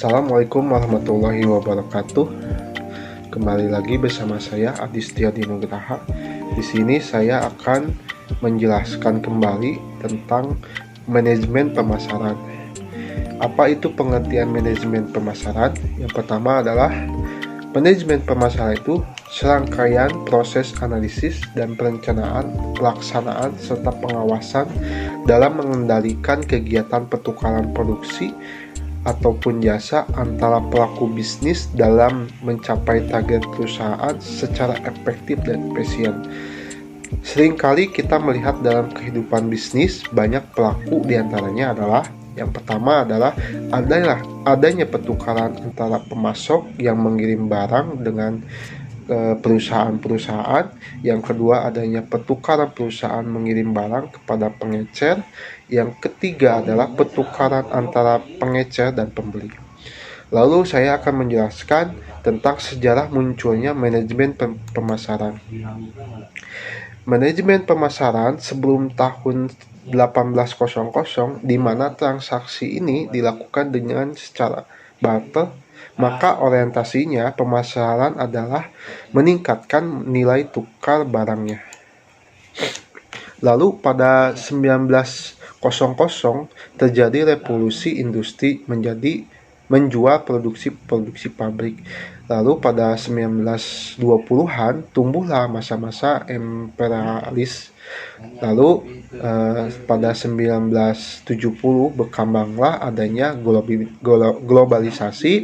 Assalamualaikum warahmatullahi wabarakatuh. Kembali lagi bersama saya Adi Setiadi Nugraha. Di sini saya akan menjelaskan kembali tentang manajemen pemasaran. Apa itu pengertian manajemen pemasaran? Yang pertama adalah manajemen pemasaran itu serangkaian proses analisis dan perencanaan, pelaksanaan, serta pengawasan dalam mengendalikan kegiatan pertukaran produksi ataupun jasa antara pelaku bisnis dalam mencapai target perusahaan secara efektif dan efisien. Seringkali kita melihat dalam kehidupan bisnis banyak pelaku, diantaranya adalah yang pertama adalah adanya pertukaran antara pemasok yang mengirim barang dengan perusahaan-perusahaan. Yang kedua adanya pertukaran perusahaan mengirim barang kepada pengecer. Yang ketiga adalah pertukaran antara pengecer dan pembeli. Lalu saya akan menjelaskan tentang sejarah munculnya manajemen pemasaran. Manajemen pemasaran sebelum tahun 1800, di mana transaksi ini dilakukan dengan secara barter, maka orientasinya pemasaran adalah meningkatkan nilai tukar barangnya. Lalu pada 1900 terjadi revolusi industri menjual produksi pabrik. Lalu pada 1920-an tumbuhlah masa-masa imperialis. Lalu pada 1970 berkembanglah adanya globalisasi,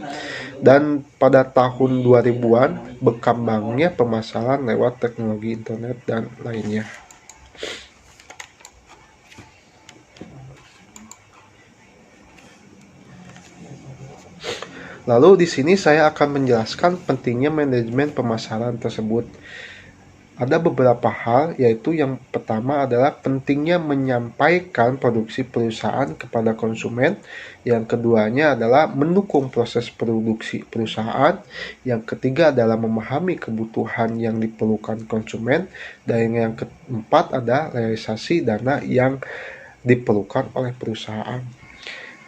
dan pada tahun 2000-an berkembangnya pemasaran lewat teknologi internet dan lainnya. Lalu di sini saya akan menjelaskan pentingnya manajemen pemasaran tersebut. Ada beberapa hal, yaitu yang pertama adalah pentingnya menyampaikan produksi perusahaan kepada konsumen. Yang keduanya adalah mendukung proses produksi perusahaan. Yang ketiga adalah memahami kebutuhan yang diperlukan konsumen. Dan yang keempat adalah realisasi dana yang diperlukan oleh perusahaan.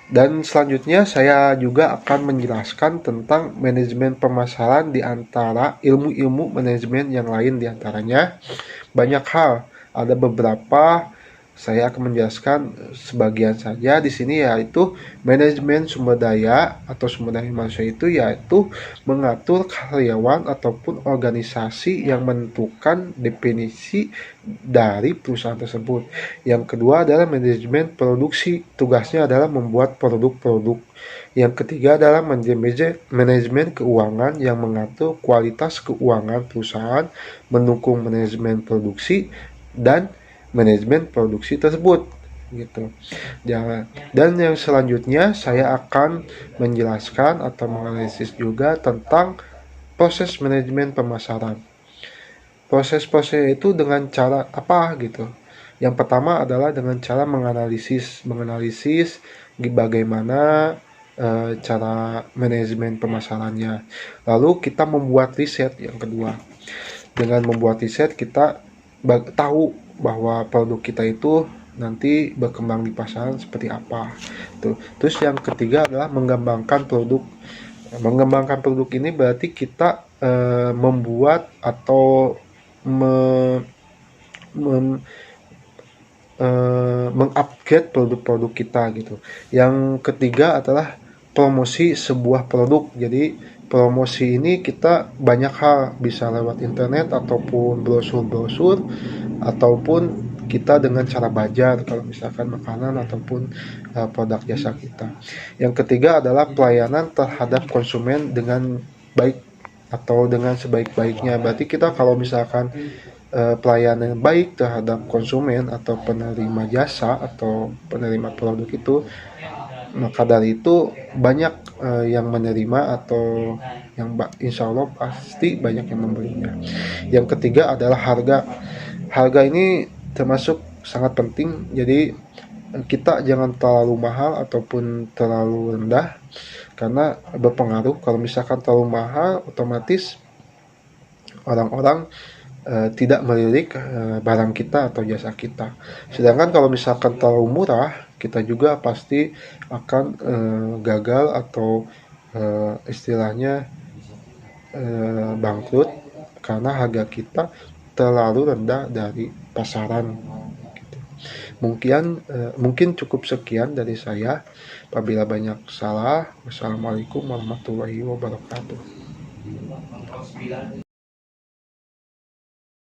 Dan selanjutnya saya juga akan menjelaskan tentang manajemen pemasaran di antara ilmu-ilmu manajemen yang lain. Di antaranya banyak hal, ada beberapa, saya akan menjelaskan sebagian saja di sini, yaitu manajemen sumber daya atau sumber daya manusia itu yaitu mengatur karyawan ataupun organisasi yang menentukan definisi dari perusahaan tersebut. Yang kedua adalah manajemen produksi, tugasnya adalah membuat produk-produk. Yang ketiga adalah manajemen keuangan yang mengatur kualitas keuangan perusahaan, mendukung manajemen produksi dan manajemen produksi tersebut gitu. Dan yang selanjutnya saya akan menjelaskan atau menganalisis juga tentang proses manajemen pemasaran. Proses-proses itu dengan cara apa gitu. Yang pertama adalah dengan cara menganalisis bagaimana cara manajemen pemasarannya. Lalu kita membuat riset. Yang kedua, dengan membuat riset kita tahu bahwa produk kita itu nanti berkembang di pasaran seperti apa. Terus yang ketiga adalah mengembangkan produk. Mengembangkan produk ini berarti kita membuat atau mengupgrade produk-produk kita gitu. Yang ketiga adalah promosi sebuah produk. Jadi promosi ini kita banyak hal, bisa lewat internet ataupun brosur-brosur, ataupun kita dengan cara bajar kalau misalkan makanan ataupun produk jasa kita. Yang ketiga adalah pelayanan terhadap konsumen dengan baik atau dengan sebaik-baiknya. Berarti kita kalau misalkan pelayanan baik terhadap konsumen atau penerima jasa atau penerima produk itu, maka dari itu banyak yang menerima atau yang insya Allah pasti banyak yang membelinya. Yang ketiga adalah harga. Harga ini termasuk sangat penting, jadi kita jangan terlalu mahal ataupun terlalu rendah, karena berpengaruh. Kalau misalkan terlalu mahal, otomatis orang-orang tidak melirik barang kita atau jasa kita. Sedangkan kalau misalkan terlalu murah, kita juga pasti akan gagal atau istilahnya bangkrut karena harga kita terlalu rendah dari pasaran. Mungkin cukup sekian dari saya. Apabila banyak salah, wassalamualaikum warahmatullahi wabarakatuh.